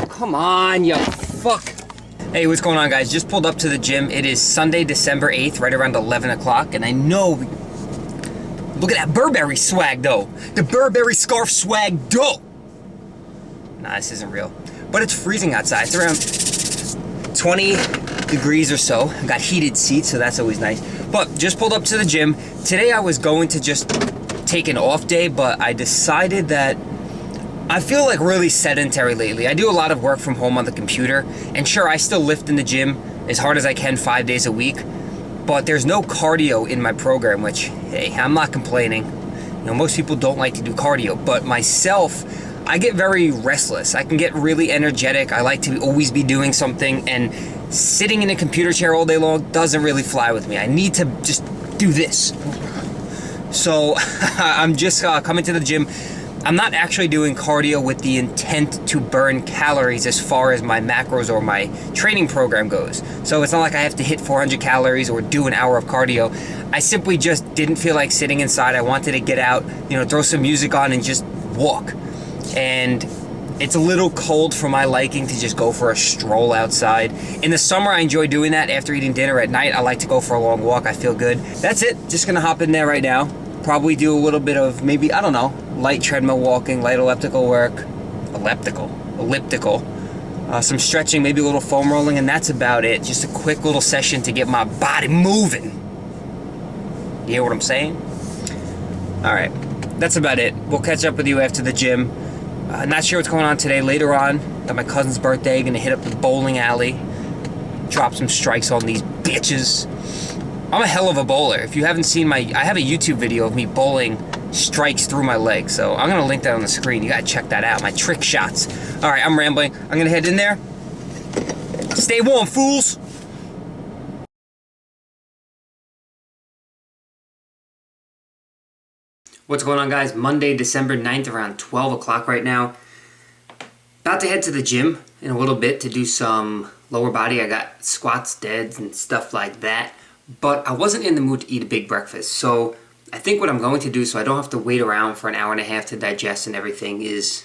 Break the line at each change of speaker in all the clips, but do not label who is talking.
Come on, you fuck. Hey, what's going on, guys? Just pulled up to the gym. It is Sunday, December 8th, right around 11 o'clock, and I know... Look at that Burberry swag, though. The Burberry scarf swag, though. Nah, this isn't real. But it's freezing outside. It's around 20 degrees or so. I got heated seats, so that's always nice. But just pulled up to the gym. Today I was going to just take an off day, but I decided that I feel like really sedentary lately. I do a lot of work from home on the computer, and sure, I still lift in the gym as hard as I can 5 days a week, but there's no cardio in my program, which, hey, I'm not complaining. You know, most people don't like to do cardio, but myself, I get very restless. I can get really energetic. I like to always be doing something, and sitting in a computer chair all day long doesn't really fly with me. I need to just do this. So I'm just coming to the gym. I'm not actually doing cardio with the intent to burn calories as far as my macros or my training program goes. So it's not like I have to hit 400 calories or do an hour of cardio. I simply just didn't feel like sitting inside. I wanted to get out, you know, throw some music on and just walk. And it's a little cold for my liking to just go for a stroll outside. In the summer, I enjoy doing that. After eating dinner at night, I like to go for a long walk. I feel good. That's it. Just gonna hop in there right now. Probably do a little bit of maybe, I don't know, light treadmill walking, light elliptical work. Elliptical. Some stretching, maybe a little foam rolling, and that's about it. Just a quick little session to get my body moving. You hear what I'm saying? All right, that's about it. We'll catch up with you after the gym. Not sure what's going on today. Later on, got my cousin's birthday. Gonna hit up the bowling alley, drop some strikes on these bitches. I'm a hell of a bowler. If you haven't seen I have a YouTube video of me bowling strikes through my legs. So I'm gonna link that on the screen. You gotta check that out. My trick shots. All right, I'm rambling. I'm gonna head in there. Stay warm, fools. What's going on, guys? Monday, December 9th, around 12 o'clock right now. About to head to the gym in a little bit to do some lower body. I got squats, deads, and stuff like that. But I wasn't in the mood to eat a big breakfast. So I think what I'm going to do, so I don't have to wait around for an hour and a half to digest and everything, is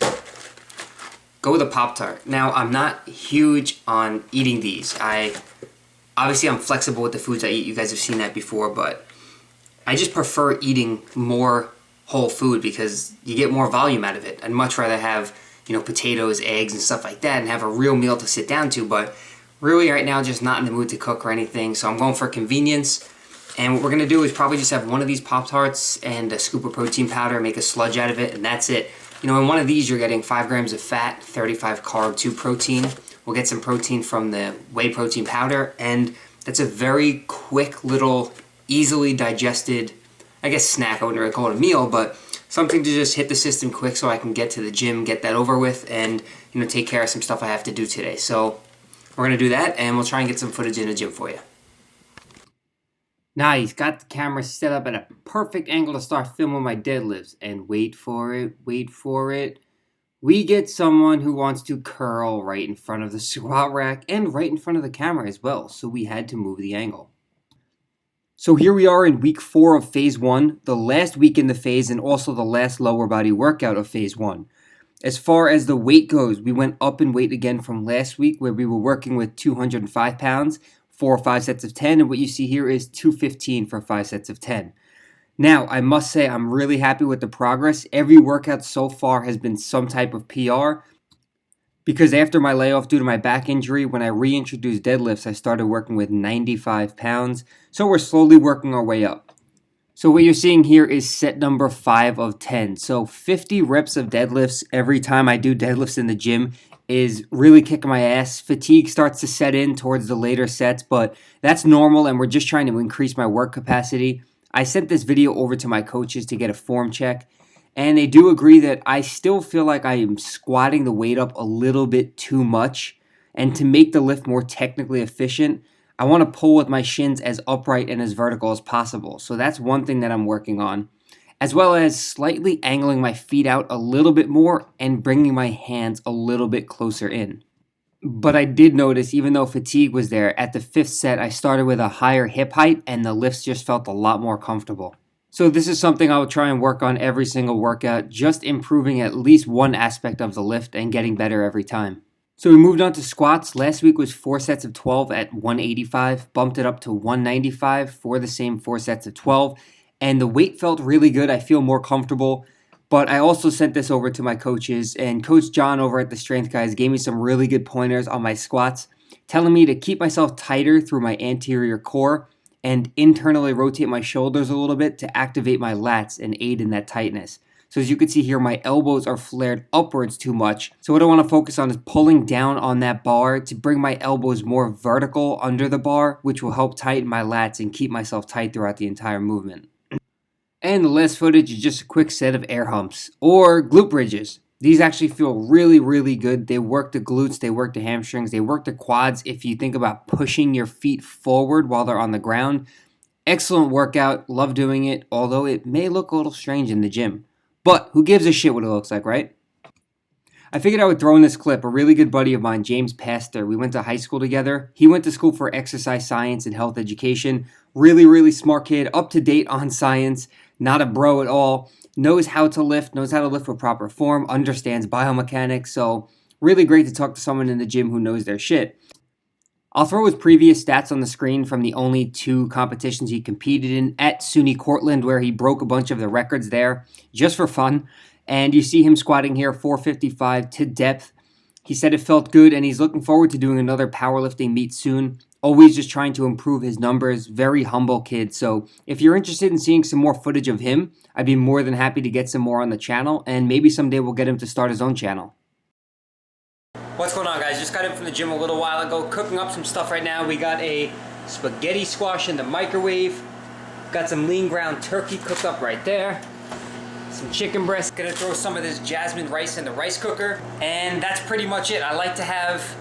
go with a Pop-Tart. Now, I'm not huge on eating these. Obviously, I'm flexible with the foods I eat. You guys have seen that before, but I just prefer eating more whole food because you get more volume out of it. I'd much rather have, you know, potatoes, eggs, and stuff like that and have a real meal to sit down to, but really right now just not in the mood to cook or anything, so I'm going for convenience. And what we're gonna do is probably just have one of these Pop-Tarts and a scoop of protein powder, make a sludge out of it, and that's it. You know, in one of these you're getting 5 grams of fat, 35 carb, 2 protein. We'll get some protein from the whey protein powder, and that's a very quick little, easily digested, I guess snack. I wouldn't really call it a meal, but something to just hit the system quick so I can get to the gym, get that over with, and, you know, take care of some stuff I have to do today. So we're gonna do that, and we'll try and get some footage in the gym for you. Nice, got the camera set up at a perfect angle to start filming my deadlifts. And wait for it. We get someone who wants to curl right in front of the squat rack and right in front of the camera as well, so we had to move the angle. So here we are in week 4 of phase 1, the last week in the phase and also the last lower body workout of phase 1. As far as the weight goes, we went up in weight again from last week where we were working with 205 pounds, 4 or 5 sets of 10, and what you see here is 215 for 5 sets of 10. Now, I must say I'm really happy with the progress. Every workout so far has been some type of PR, because after my layoff due to my back injury, when I reintroduced deadlifts, I started working with 95 pounds, so we're slowly working our way up. So what you're seeing here is set number 5 of 10. So 50 reps of deadlifts every time I do deadlifts in the gym is really kicking my ass. Fatigue starts to set in towards the later sets, but that's normal and we're just trying to increase my work capacity. I sent this video over to my coaches to get a form check, and they do agree that I still feel like I am squatting the weight up a little bit too much, and to make the lift more technically efficient, I want to pull with my shins as upright and as vertical as possible. So that's one thing that I'm working on, as well as slightly angling my feet out a little bit more and bringing my hands a little bit closer in. But I did notice, even though fatigue was there, at the 5th set I started with a higher hip height and the lifts just felt a lot more comfortable. So this is something I will try and work on every single workout, just improving at least one aspect of the lift and getting better every time. So we moved on to squats. Last week was 4 sets of 12 at 185, bumped it up to 195 for the same 4 sets of 12, and the weight felt really good. I feel more comfortable, but I also sent this over to my coaches, and Coach John over at the Strength Guys gave me some really good pointers on my squats, telling me to keep myself tighter through my anterior core and internally rotate my shoulders a little bit to activate my lats and aid in that tightness. So as you can see here, my elbows are flared upwards too much. So what I want to focus on is pulling down on that bar to bring my elbows more vertical under the bar, which will help tighten my lats and keep myself tight throughout the entire movement. And the last footage is just a quick set of air humps or glute bridges. These actually feel really, really good. They work the glutes, they work the hamstrings, they work the quads if you think about pushing your feet forward while they're on the ground. Excellent workout, love doing it, although it may look a little strange in the gym. But who gives a shit what it looks like, right? I figured I would throw in this clip. A really good buddy of mine, James Pastor, we went to high school together. He went to school for exercise science and health education. Really, really smart kid, up to date on science, not a bro at all. Knows how to lift with proper form, understands biomechanics, so really great to talk to someone in the gym who knows their shit. I'll throw his previous stats on the screen from the only 2 competitions he competed in at SUNY Cortland, where he broke a bunch of the records there just for fun. And you see him squatting here 455 to depth. He said it felt good and he's looking forward to doing another powerlifting meet soon. Always just trying to improve his numbers. Very humble kid. So if you're interested in seeing some more footage of him, I'd be more than happy to get some more on the channel, and maybe someday we'll get him to start his own channel. What's going on, guys? Just got in from the gym a little while ago, cooking up some stuff right now. We got a spaghetti squash in the microwave. Got some lean ground turkey cooked up right there. Some chicken breast. Gonna throw some of this jasmine rice in the rice cooker. And that's pretty much it. I like to have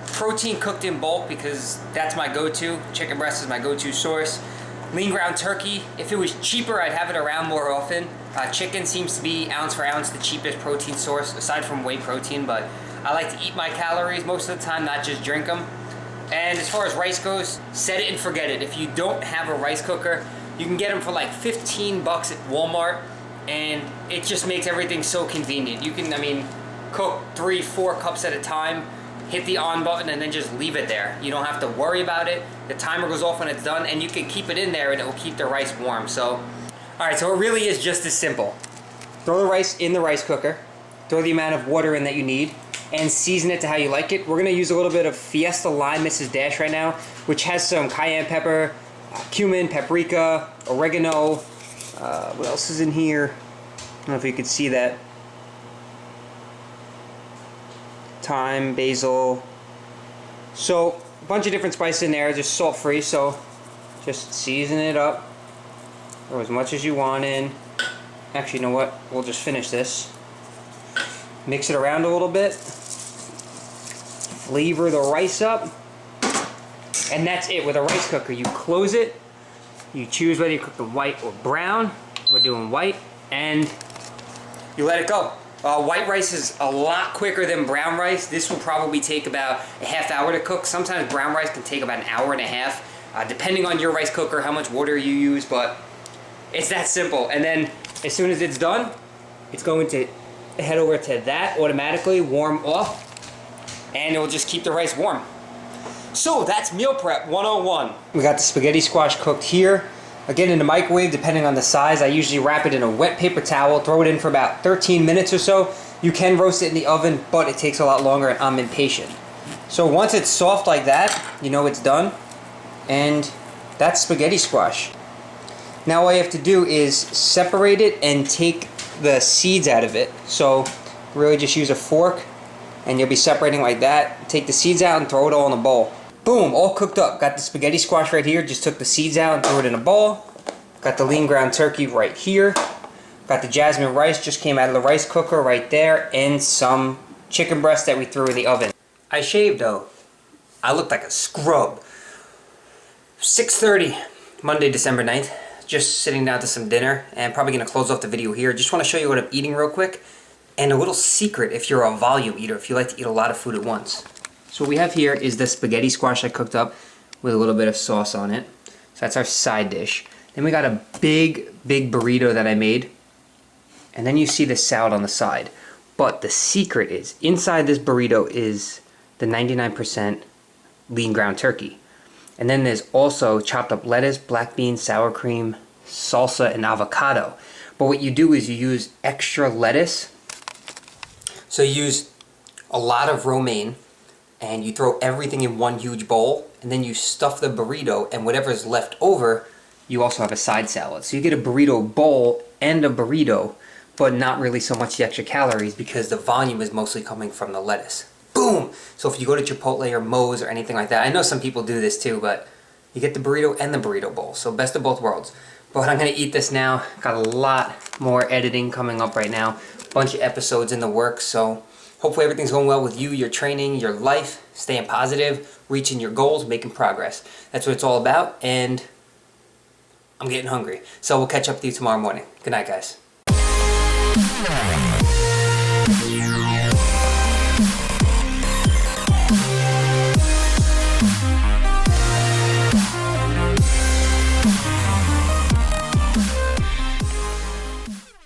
protein cooked in bulk because that's my go-to. Chicken breast is my go-to source. Lean ground turkey. If it was cheaper, I'd have it around more often. Chicken seems to be ounce for ounce the cheapest protein source, aside from whey protein, but I like to eat my calories most of the time, not just drink them. And as far as rice goes, set it and forget it. If you don't have a rice cooker, you can get them for like 15 bucks at Walmart, and it just makes everything so convenient. You can, cook 3-4 cups at a time, hit the on button, and then just leave it there. You don't have to worry about it. The timer goes off when it's done, and you can keep it in there and it will keep the rice warm. So, alright, so it really is just as simple. Throw the rice in the rice cooker, throw the amount of water in that you need, and season it to how you like it. We're going to use a little bit of Fiesta Lime Mrs. Dash right now, which has some cayenne pepper, cumin, paprika, oregano. What else is in here? I don't know if you can see that. Thyme, basil. So, a bunch of different spices in there, just salt-free, so just season it up. Throw as much as you want in. Actually, you know what? We'll just finish this. Mix it around a little bit. Flavor the rice up. And that's it with a rice cooker. You close it. You choose whether you cook the white or brown. We're doing white. And you let it go. White rice is a lot quicker than brown rice. This will probably take about a half hour to cook. Sometimes brown rice can take about an hour and a half, depending on your rice cooker, how much water you use, but it's that simple. And then as soon as it's done, it's going to head over to that automatically, warm off, and it will just keep the rice warm. So that's meal prep 101. We got the spaghetti squash cooked here. Again, in the microwave, depending on the size, I usually wrap it in a wet paper towel, throw it in for about 13 minutes or so. You can roast it in the oven, but it takes a lot longer and I'm impatient. So once it's soft like that, you know it's done. And that's spaghetti squash. Now all you have to do is separate it and take the seeds out of it. So really just use a fork and you'll be separating like that. Take the seeds out and throw it all in a bowl. Boom, all cooked up. Got the spaghetti squash right here, just took the seeds out and threw it in a bowl. Got the lean ground turkey right here. Got the jasmine rice, just came out of the rice cooker right there, and some chicken breast that we threw in the oven. I shaved though. I looked like a scrub. 6:30, Monday, December 9th. Just sitting down to some dinner and probably gonna close off the video here. Just wanna show you what I'm eating real quick. And a little secret if you're a volume eater, if you like to eat a lot of food at once. So what we have here is the spaghetti squash I cooked up with a little bit of sauce on it. So that's our side dish. Then we got a big burrito that I made. And then you see the salad on the side. But the secret is, inside this burrito is the 99% lean ground turkey. And then there's also chopped up lettuce, black beans, sour cream, salsa, and avocado. But what you do is you use extra lettuce. So you use a lot of romaine, and you throw everything in one huge bowl, and then you stuff the burrito, and whatever's left over, you also have a side salad. So you get a burrito bowl and a burrito, but not really so much the extra calories because the volume is mostly coming from the lettuce. Boom! So if you go to Chipotle or Moe's or anything like that, I know some people do this too, but you get the burrito and the burrito bowl. So best of both worlds. But I'm gonna eat this now. Got a lot more editing coming up right now. Bunch of episodes in the works, so hopefully everything's going well with you, your training, your life, staying positive, reaching your goals, making progress. That's what it's all about, and I'm getting hungry. So we'll catch up with you tomorrow morning. Good night, guys.